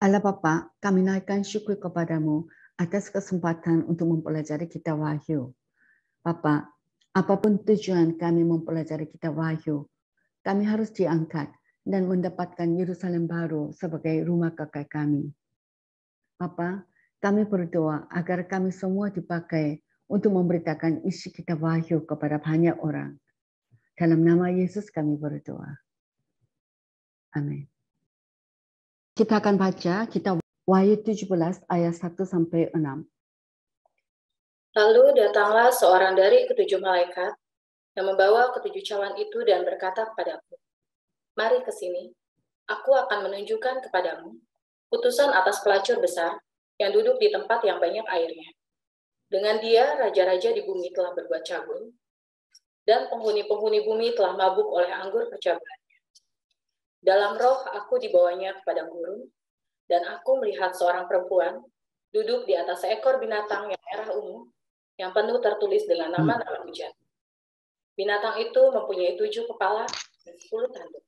Allah Bapa, kami naikkan syukur kepadamu atas kesempatan untuk mempelajari kitab Wahyu. Bapa, apapun tujuan kami mempelajari kitab Wahyu, kami harus diangkat dan mendapatkan Yerusalem baru sebagai rumah kekal kami. Bapa, kami berdoa agar kami semua dipakai untuk memberitakan isi kitab Wahyu kepada banyak orang. Dalam nama Yesus kami berdoa. Amin. Kita akan baca kitab Wahyu 17 ayat 1 sampai 6. Lalu datanglah seorang dari ketujuh malaikat yang membawa ketujuh cawan itu dan berkata kepadaku, "Mari ke sini, aku akan menunjukkan kepadamu putusan atas pelacur besar yang duduk di tempat yang banyak airnya. Dengan dia, raja-raja di bumi telah berbuat cabul, dan penghuni-penghuni bumi telah mabuk oleh anggur percabulannya. Dalam roh aku dibawanya kepada gurun, dan aku melihat seorang perempuan duduk di atas seekor binatang yang merah ungu, yang penuh tertulis dengan nama-nama hujat. Binatang itu mempunyai 7 kepala dan 10 tanduk.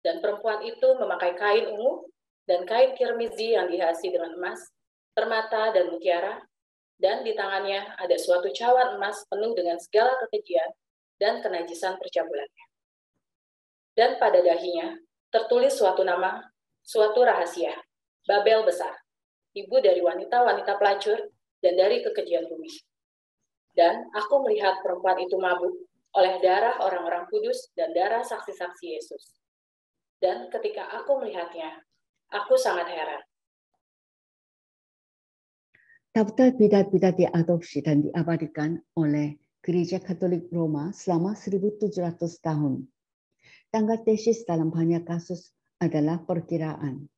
Dan perempuan itu memakai kain ungu dan kain kirmizi yang dihiasi dengan emas, permata, dan mutiara, dan di tangannya ada suatu cawan emas penuh dengan segala kekejian dan kenajisan percabulannya. Dan pada dahinya tertulis suatu nama, suatu rahasia, Babel besar, ibu dari wanita-wanita pelacur dan dari kekejian bumi. Dan aku melihat perempuan itu mabuk oleh darah orang-orang kudus dan darah saksi-saksi Yesus. Dan ketika aku melihatnya, aku sangat heran. Daftar bidat-bidat diadopsi dan diabadikan oleh Gereja Katolik Roma selama 1700 tahun. Tanggal tesis dalam banyak kasus adalah perkiraan.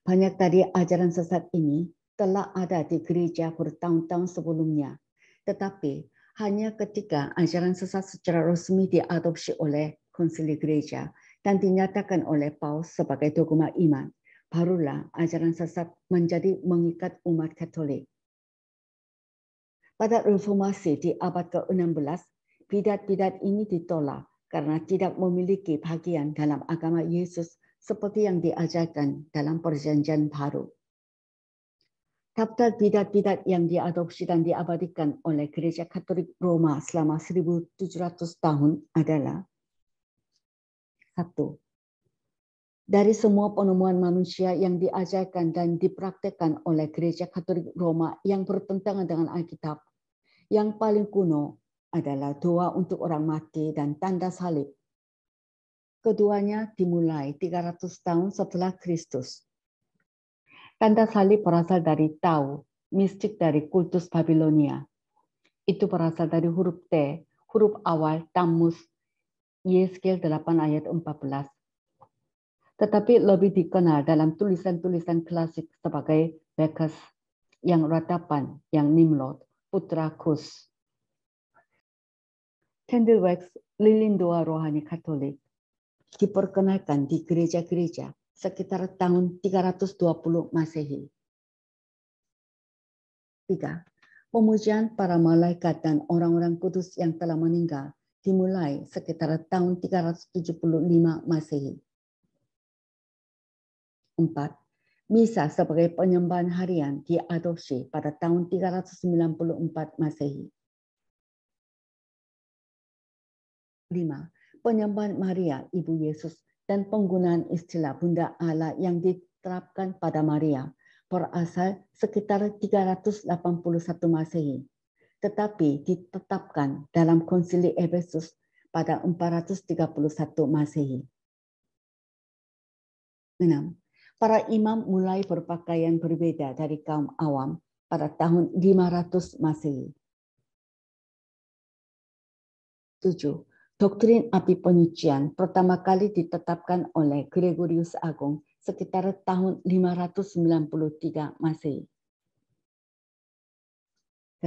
Banyak dari ajaran sesat ini telah ada di gereja bertahun-tahun sebelumnya, tetapi hanya ketika ajaran sesat secara resmi diadopsi oleh konsili gereja dan dinyatakan oleh Paus sebagai dogma iman, barulah ajaran sesat menjadi mengikat umat Katolik. Pada reformasi di abad ke-16, bidat-bidat ini ditolak karena tidak memiliki bagian dalam agama Yesus seperti yang diajarkan dalam Perjanjian Baru. Daftar bidat-bidat yang diadopsi dan diabadikan oleh Gereja Katolik Roma selama 1700 tahun adalah: 1. Dari semua penemuan manusia yang diajarkan dan dipraktekkan oleh Gereja Katolik Roma yang bertentangan dengan Alkitab, yang paling kuno adalah doa untuk orang mati dan tanda salib. Keduanya dimulai 300 tahun setelah Kristus. Tanda salib berasal dari Tau, mistik dari kultus Babilonia. Itu berasal dari huruf T, huruf awal Tammuz, Yeskel 8 ayat 14. Tetapi lebih dikenal dalam tulisan-tulisan klasik sebagai Bacchus, yang ratapan, yang Nimrod, putra Kus. Candlewax, lilin doa rohani Katolik, diperkenalkan di gereja-gereja sekitar tahun 320 Masehi. 3. Pemujian para malaikat dan orang-orang kudus yang telah meninggal dimulai sekitar tahun 375 Masehi. 4. Misa sebagai penyembahan harian diadopsi pada tahun 394 Masehi. 5. Penyembahan Maria, Ibu Yesus, dan penggunaan istilah Bunda Allah yang diterapkan pada Maria berasal sekitar 381 Masehi, tetapi ditetapkan dalam Konsili Efesus pada 431 Masehi. 6. Para imam mulai berpakaian berbeda dari kaum awam pada tahun 500 Masehi. 7. Doktrin api penyucian pertama kali ditetapkan oleh Gregorius Agung sekitar tahun 593 Masehi. 8.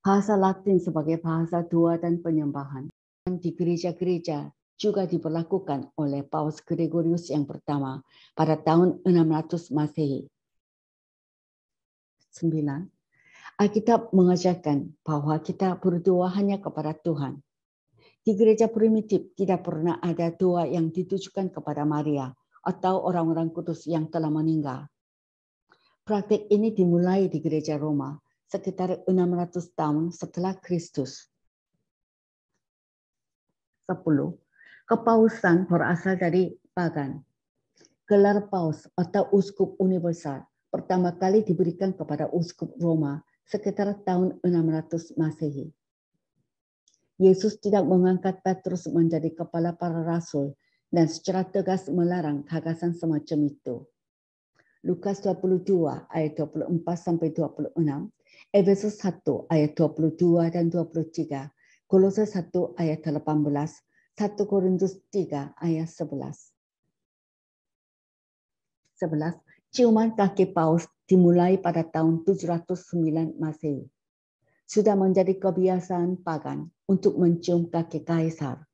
Bahasa Latin sebagai bahasa doa dan penyembahan di gereja-gereja juga diberlakukan oleh Paus Gregorius yang pertama pada tahun 600 Masehi. 9. Alkitab mengajarkan bahwa kita berdoa hanya kepada Tuhan. Di gereja primitif tidak pernah ada doa yang ditujukan kepada Maria, atau orang-orang kudus yang telah meninggal. Praktik ini dimulai di gereja Roma sekitar 600 tahun setelah Kristus. 10. Kepausan berasal dari pagan. Gelar paus atau uskup universal pertama kali diberikan kepada uskup Roma sekitar tahun 600 Masehi. Yesus tidak mengangkat Petrus menjadi kepala para rasul dan secara tegas melarang gagasan semacam itu. Lukas 22 ayat 24-26, Efesus 1 ayat 22 dan 23, Kolose 1 ayat 18, 1 Korintus 3 ayat 11. 11. Ciuman kaki paus dimulai pada tahun 709 Masehi. Sudah menjadi kebiasaan pagan untuk mencium kaki kaisar.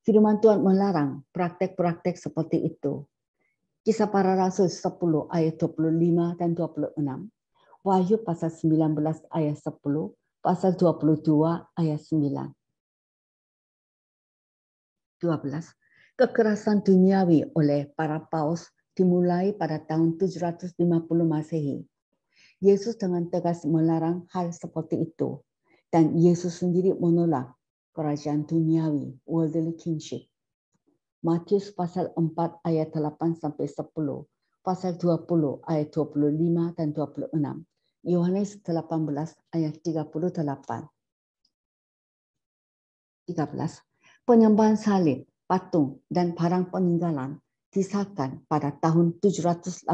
Firman Tuhan melarang praktek-praktek seperti itu. Kisah para Rasul 10 ayat 25 dan 26, Wahyu pasal 19 ayat 10, pasal 22 ayat 9. 12. Kekerasan duniawi oleh para paus dimulai pada tahun 750 Masehi. Yesus dengan tegas melarang hal seperti itu, dan Yesus sendiri menolak kerajaan duniawi, worldly kingship. Matius pasal 4 ayat 8-10, pasal 20 ayat 25 dan 26, Yohanes 18 ayat 38. 13. Penyembahan salib, patung, dan barang peninggalan disahkan pada tahun 787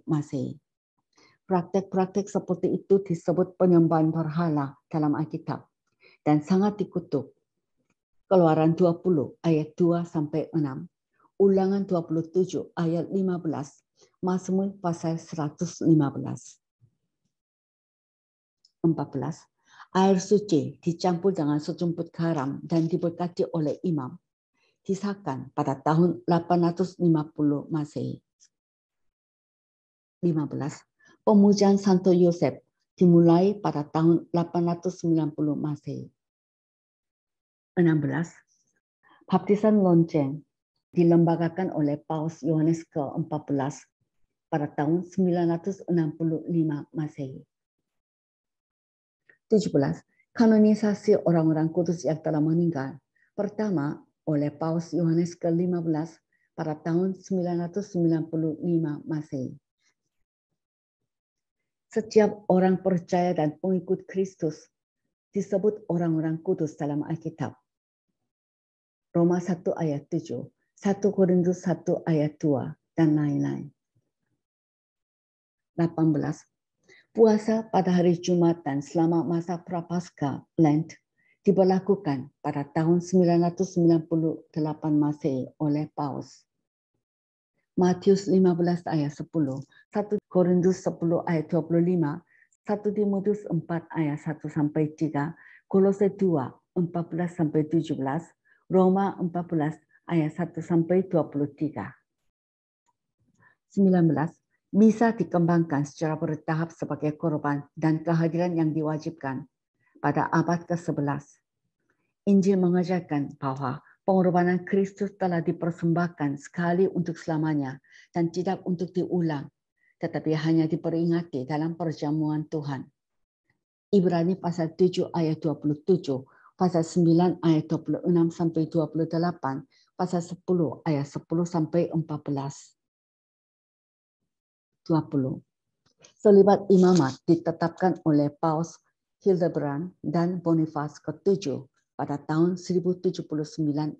Masehi. Praktek-praktek seperti itu disebut penyembahan berhala dalam Alkitab dan sangat dikutuk. Keluaran 20 ayat 2-6, Ulangan 27 ayat 15, Mazmur pasal 115. 14. Air suci dicampur dengan sejumput garam dan diberkati oleh imam. Disahkan pada tahun 850 Masehi. 15. Pemujaan Santo Yosef dimulai pada tahun 890 Masehi. 16. Baptisan lonceng dilembagakan oleh Paus Yohanes ke-14 pada tahun 965 Masehi. 17. Kanonisasi orang-orang kudus yang telah meninggal pertama oleh Paus Yohanes ke-15 pada tahun 995 Masehi. Setiap orang percaya dan pengikut Kristus disebut orang-orang kudus dalam Alkitab. Roma 1 ayat 7, 1 Korintus 1 ayat 2, dan lain-lain. 18. Puasa pada hari Jumat dan selama masa Prapaskah Lent diberlakukan pada tahun 998 Masehi oleh Paus. Matius 15 ayat 10, 1 Korintus 10 ayat 25, 1 Timotius 4 ayat 1-3, Kolose 2 14-17, Roma 14 ayat 1-23. 19. Misa dikembangkan secara bertahap sebagai korban dan kehadiran yang diwajibkan pada abad ke-11. Injil mengajarkan bahwa pengorbanan Kristus telah dipersembahkan sekali untuk selamanya dan tidak untuk diulang, tetapi hanya diperingati dalam perjamuan Tuhan. Ibrani pasal 7 ayat 27, pasal 9 ayat 26-28, pasal 10 ayat 10-14. 20. Selibat imamat ditetapkan oleh Paus Hildebrand dan Boniface ke-7 pada tahun 1079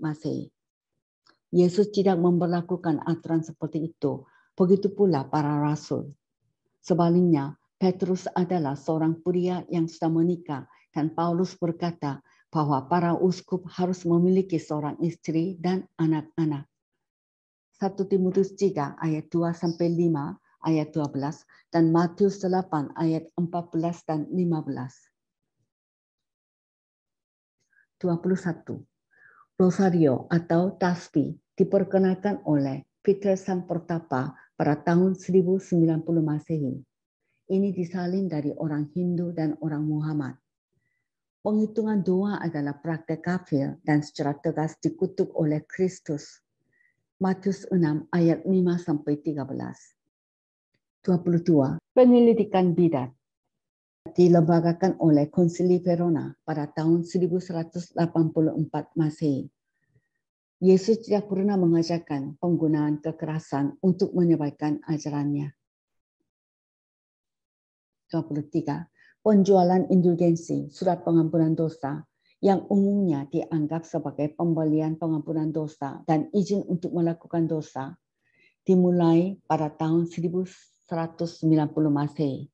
Masehi. Yesus tidak memberlakukan aturan seperti itu, begitu pula para rasul. Sebaliknya, Petrus adalah seorang pria yang sudah menikah dan Paulus berkata bahwa para uskup harus memiliki seorang istri dan anak-anak. 1 Timotius 3 ayat 2-5, ayat 12, dan Matius 8 ayat 14 dan 15. 21. Rosario atau tasbih diperkenalkan oleh Peter Sang Pertapa pada tahun 1090 Masehi. Ini disalin dari orang Hindu dan orang Muhammad. Penghitungan doa adalah praktek kafir dan secara tegas dikutuk oleh Kristus. Matius 6 ayat 5 sampai 13. 22. Penyelidikan bidat dilembagakan oleh Konsili Verona pada tahun 1184 Masehi. Yesus tidak pernah mengajarkan penggunaan kekerasan untuk menyebarkan ajarannya. 23. Penjualan indulgensi, surat pengampunan dosa, yang umumnya dianggap sebagai pembelian pengampunan dosa dan izin untuk melakukan dosa, dimulai pada tahun 1190 Masehi.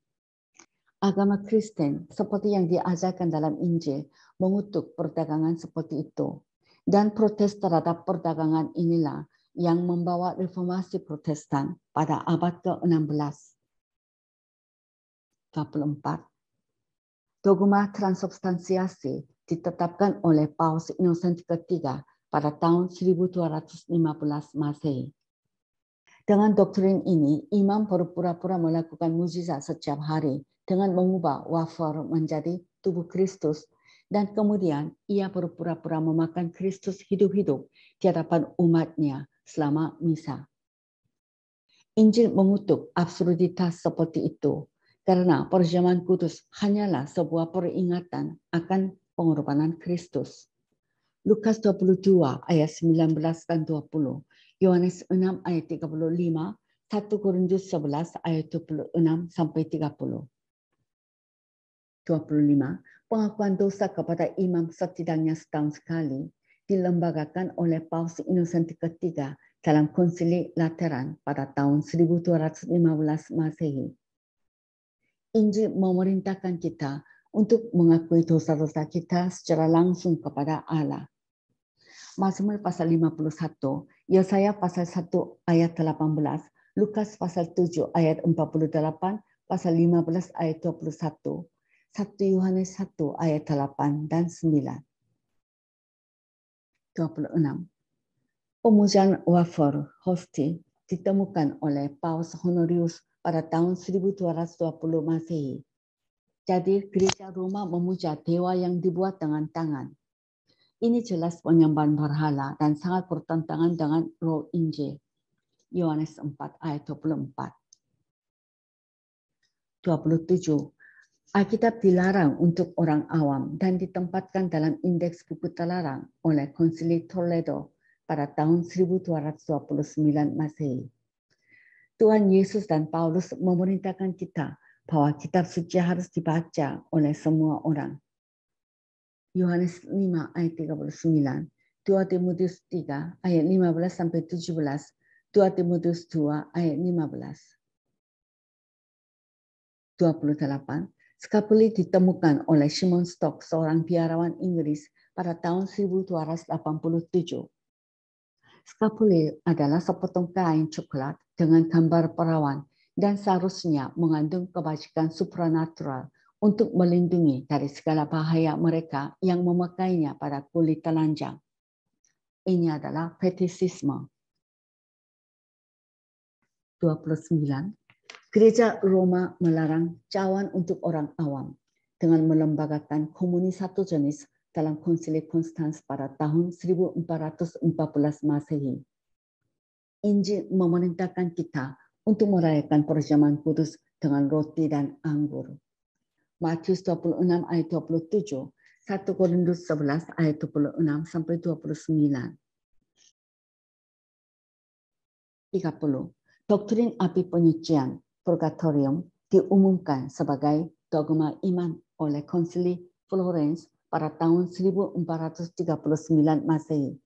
Agama Kristen, seperti yang diajarkan dalam Injil, mengutuk perdagangan seperti itu. Dan protes terhadap perdagangan inilah yang membawa reformasi Protestan pada abad ke-16. 24. Dogma transubstansiasi ditetapkan oleh Paus Innocent III pada tahun 1215 Masehi. Dengan doktrin ini, imam berpura-pura melakukan mukjizat setiap hari dengan mengubah wafer menjadi tubuh Kristus, dan kemudian ia berpura-pura memakan Kristus hidup-hidup di hadapan umatnya selama misa. Injil mengutuk absurditas seperti itu, karena perjamuan kudus hanyalah sebuah peringatan akan pengorbanan Kristus. Lukas 22 ayat 19 dan 20, Yohanes 6 ayat 35, 1 Korintus 11 ayat 26 sampai 30. 25. Pengakuan dosa kepada imam setidaknya setahun sekali dilembagakan oleh Paus Innocent III dalam Konsili Lateran pada tahun 1215 Masehi. Injil memerintahkan kita untuk mengakui dosa-dosa kita secara langsung kepada Allah. Mazmur pasal 51, Yesaya pasal 1 ayat 18, Lukas pasal 7 ayat 48, pasal 15 ayat 21, 1 Yohanes 1 ayat 8 dan 9. 26. Pemujaan wafer hosti ditemukan oleh Paus Honorius pada tahun 1220 Masehi. Jadi gereja Roma memuja dewa yang dibuat dengan tangan. Ini jelas penyembahan berhala dan sangat bertentangan dengan roh Injil. Yohanes 4 ayat 24. 27. Alkitab dilarang untuk orang awam dan ditempatkan dalam indeks buku terlarang oleh Konsili Toledo pada tahun 1229 Masehi. Tuhan Yesus dan Paulus memerintahkan kita bahwa kitab suci harus dibaca oleh semua orang. Yohanes 5 ayat 39, 2 Timotius 3 ayat 15 sampai 17, 2 Timotius 2 ayat 15. 28. Skapuli ditemukan oleh Simon Stock, seorang biarawan Inggris pada tahun 1287. Skapuli adalah sepotong kain coklat dengan gambar perawan dan seharusnya mengandung kebajikan supranatural untuk melindungi dari segala bahaya mereka yang memakainya pada kulit telanjang. Ini adalah fetisisme. 29. Gereja Roma melarang cawan untuk orang awam dengan melembagakan komuni satu jenis dalam Konsili Konstans pada tahun 1414 Masehi. Injil memerintahkan kita untuk merayakan perjamuan kudus dengan roti dan anggur. Matius 26 ayat 27, 1 Korintus 11 ayat 26 sampai 29. 30. Doktrin api penyucian, purgatorium, diumumkan sebagai dogma iman oleh Konsili Florence pada tahun 1439 Masehi.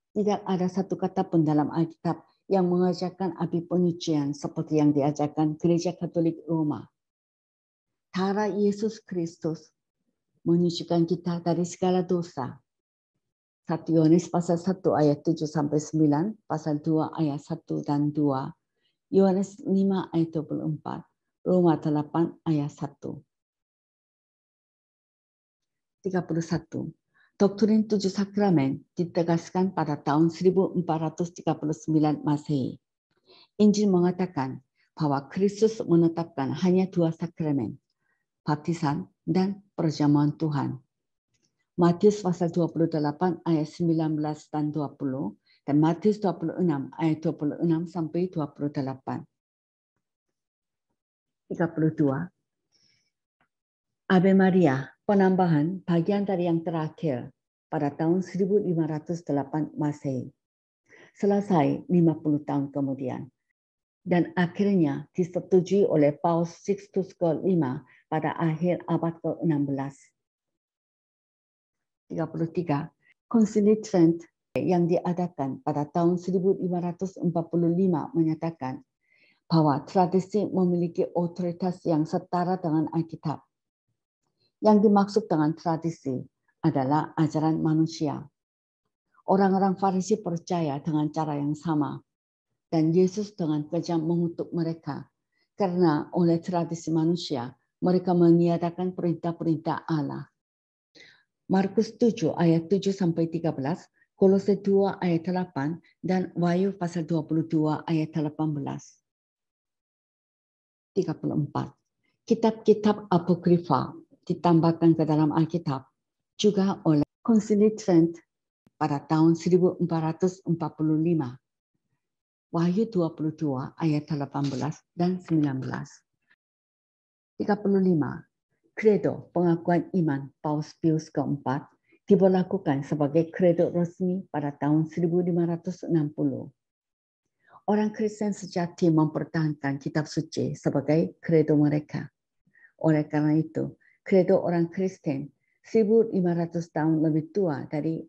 Tidak ada satu kata pun dalam Alkitab yang mengajarkan api penyucian seperti yang diajarkan Gereja Katolik Roma. Darah Yesus Kristus menyucikan kita dari segala dosa. 1 Yohanes pasal 1 ayat 7 sampai 9, pasal 2 ayat 1 dan 2, Yohanes 5 ayat 24, Roma 8 ayat 1. 31. Doktrin 7 sakramen ditegaskan pada tahun 1439 Masehi. Injil mengatakan bahwa Kristus menetapkan hanya 2 sakramen, baptisan dan perjamuan Tuhan. Matius pasal 28 ayat 19 dan 20 Dan Matius 26 ayat 26 sampai 28. 32. Ave Maria, penambahan bagian dari yang terakhir pada tahun 1508 Masehi. Selesai 50 tahun kemudian. Dan akhirnya disetujui oleh Paus Sixtus V pada akhir abad ke-16. 33. Konsili Trent yang diadakan pada tahun 1545 menyatakan bahwa tradisi memiliki otoritas yang setara dengan Alkitab. Yang dimaksud dengan tradisi adalah ajaran manusia. Orang-orang Farisi percaya dengan cara yang sama, dan Yesus dengan kejam mengutuk mereka karena oleh tradisi manusia mereka meniadakan perintah-perintah Allah. Markus 7 ayat 7 sampai 13, Kolose 2 ayat 8 dan Wahyu pasal 22 ayat 18. 34. Kitab-kitab apokrifa ditambahkan ke dalam Alkitab juga oleh Konsili Trent pada tahun 1445. Wahyu 22 ayat 18 dan 19. 35. Kredo pengakuan iman Paus Pius keempat diberlakukan sebagai kredo resmi pada tahun 1560. Orang Kristen sejati mempertahankan kitab suci sebagai kredo mereka. Oleh karena itu, kredo orang Kristen 1500 tahun lebih tua dari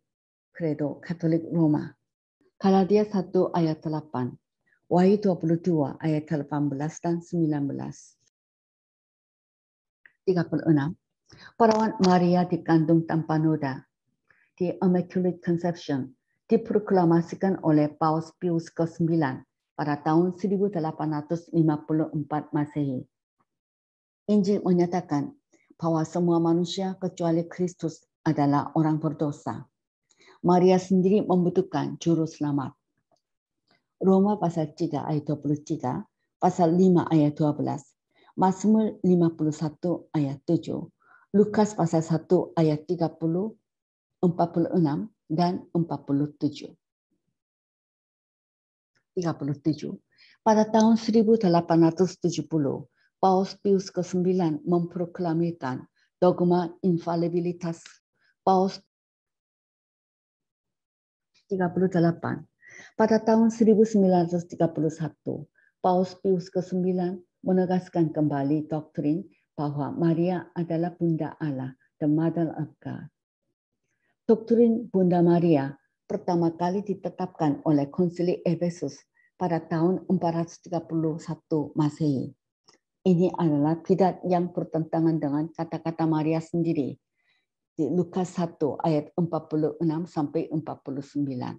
kredo Katolik Roma. Galatia 1 ayat 8, Wahyu 22 ayat 18 dan 19. 36. Perawan Maria dikandung tanpa noda. The Immaculate Conception diproklamasikan oleh Paus Pius ke-9 pada tahun 1854 Masehi. Injil menyatakan bahwa semua manusia kecuali Kristus adalah orang berdosa. Maria sendiri membutuhkan juru selamat. Roma pasal 3 ayat 23, pasal 5 ayat 12, Mazmur 51 ayat 7, Lukas pasal 1 ayat 30, 46 dan 47. 37. Pada tahun 1870, Paus Pius ke-9 memproklamirkan dogma infalibilitas. Paus 38. Pada tahun 1931, Paus Pius ke-9 menegaskan kembali doktrin bahwa Maria adalah Bunda Allah, the Mother of God. Doktrin Bunda Maria pertama kali ditetapkan oleh Konsili Efesus pada tahun 431 Masehi. Ini adalah tidak yang bertentangan dengan kata-kata Maria sendiri di Lukas 1 ayat 46 sampai 49.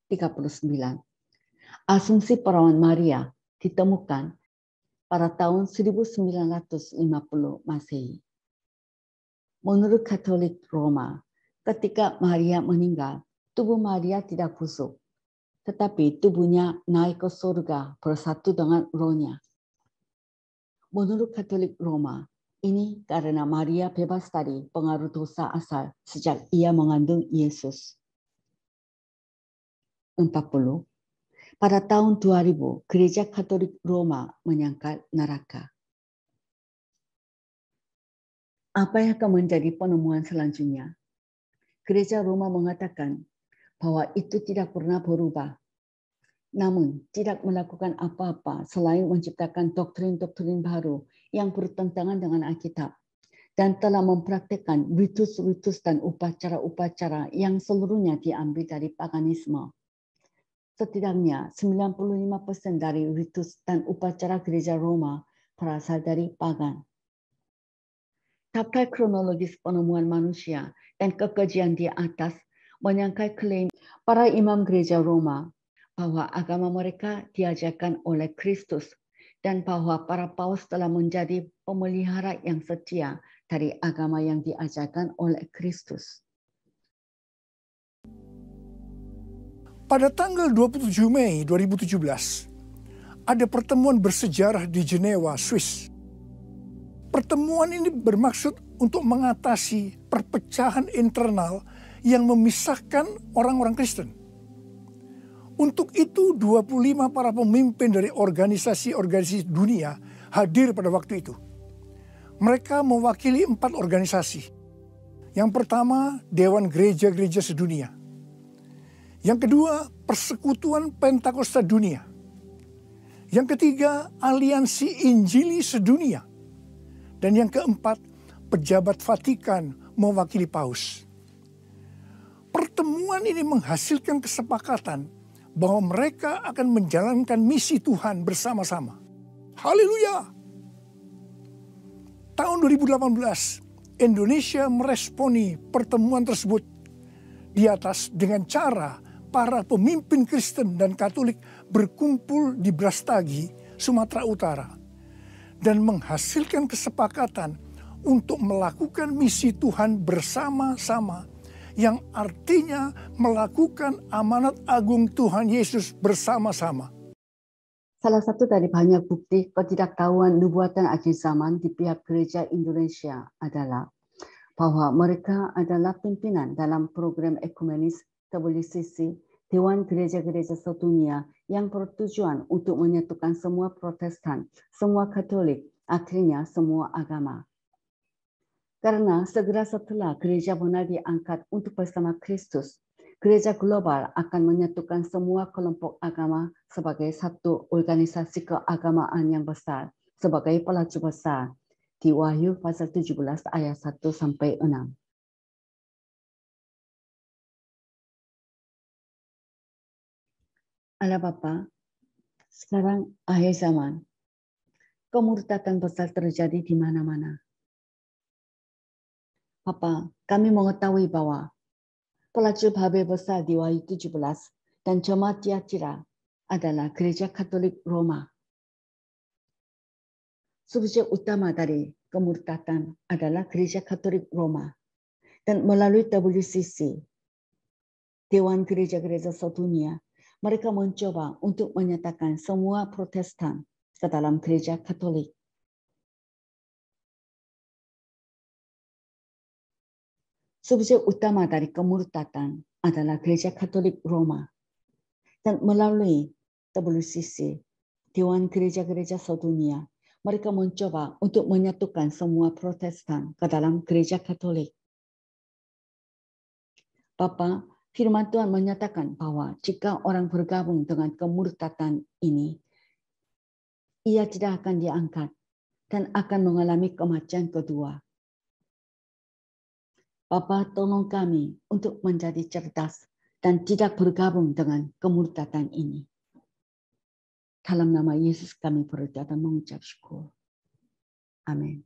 39. Asumsi perawan Maria ditemukan pada tahun 1950 Masehi. Menurut Katolik Roma, ketika Maria meninggal, tubuh Maria tidak busuk, tetapi tubuhnya naik ke surga bersatu dengan rohnya. Menurut Katolik Roma, ini karena Maria bebas dari pengaruh dosa asal sejak ia mengandung Yesus. 40. Pada tahun 2000, Gereja Katolik Roma menyangkal neraka. Apa yang akan menjadi penemuan selanjutnya? Gereja Roma mengatakan bahwa itu tidak pernah berubah, namun tidak melakukan apa-apa selain menciptakan doktrin-doktrin baru yang bertentangan dengan Alkitab dan telah mempraktikkan ritus-ritus dan upacara-upacara yang seluruhnya diambil dari paganisme. Setidaknya 95% dari ritus dan upacara gereja Roma berasal dari pagan. Daftar kronologis penemuan manusia dan kekejian di atas menyangkal klaim para imam gereja Roma bahwa agama mereka diajarkan oleh Kristus dan bahwa para paus telah menjadi pemelihara yang setia dari agama yang diajarkan oleh Kristus. Pada tanggal 27 Mei 2017, ada pertemuan bersejarah di Jenewa, Swiss. Pertemuan ini bermaksud untuk mengatasi perpecahan internal yang memisahkan orang-orang Kristen. Untuk itu 25 para pemimpin dari organisasi-organisasi dunia hadir pada waktu itu. Mereka mewakili 4 organisasi. Yang pertama, Dewan Gereja-Gereja Sedunia. Yang kedua, Persekutuan Pentakosta Dunia. Yang ketiga, Aliansi Injili Sedunia. Dan yang keempat, Pejabat Vatikan mewakili Paus. Pertemuan ini menghasilkan kesepakatan bahwa mereka akan menjalankan misi Tuhan bersama-sama. Haleluya! Tahun 2018, Indonesia meresponi pertemuan tersebut di atas dengan cara para pemimpin Kristen dan Katolik berkumpul di Brastagi, Sumatera Utara, dan menghasilkan kesepakatan untuk melakukan misi Tuhan bersama-sama, yang artinya melakukan amanat agung Tuhan Yesus bersama-sama. Salah satu dari banyak bukti ketidaktahuan nubuatan akhir zaman di pihak gereja Indonesia adalah bahwa mereka adalah pimpinan dalam program ekumenis WCC, Dewan Gereja-Gereja Sedunia, yang bertujuan untuk menyatukan semua Protestan, semua Katolik, akhirnya semua agama. Karena segera setelah gereja benar diangkat untuk bersama Kristus, gereja global akan menyatukan semua kelompok agama sebagai satu organisasi keagamaan yang besar, sebagai pelaju besar, di Wahyu pasal 17 ayat 1-6. Allah Bapa, sekarang akhir zaman, kemurtadan besar terjadi di mana-mana. Bapa, kami mengetahui bahwa pelaju Babel besar di Wahyu 17 dan jemaat Tiatira adalah gereja Katolik Roma. Subjek utama dari kemurtadan adalah gereja Katolik Roma. Dan melalui WCC, Dewan Gereja-Gereja Sedunia, mereka mencoba untuk menyatakan semua Protestan ke dalam gereja Katolik. Subjek utama dari kemurtadan adalah gereja Katolik Roma. Dan melalui WCC, Dewan Gereja-Gereja Sedunia, mereka mencoba untuk menyatukan semua Protestan ke dalam gereja Katolik. Bapa, firman Tuhan menyatakan bahwa jika orang bergabung dengan kemurtadan ini, ia tidak akan diangkat dan akan mengalami kematian kedua. Bapa, tolong kami untuk menjadi cerdas dan tidak bergabung dengan kemurtadan ini. Dalam nama Yesus kami berdoa dan mengucap syukur. Amin.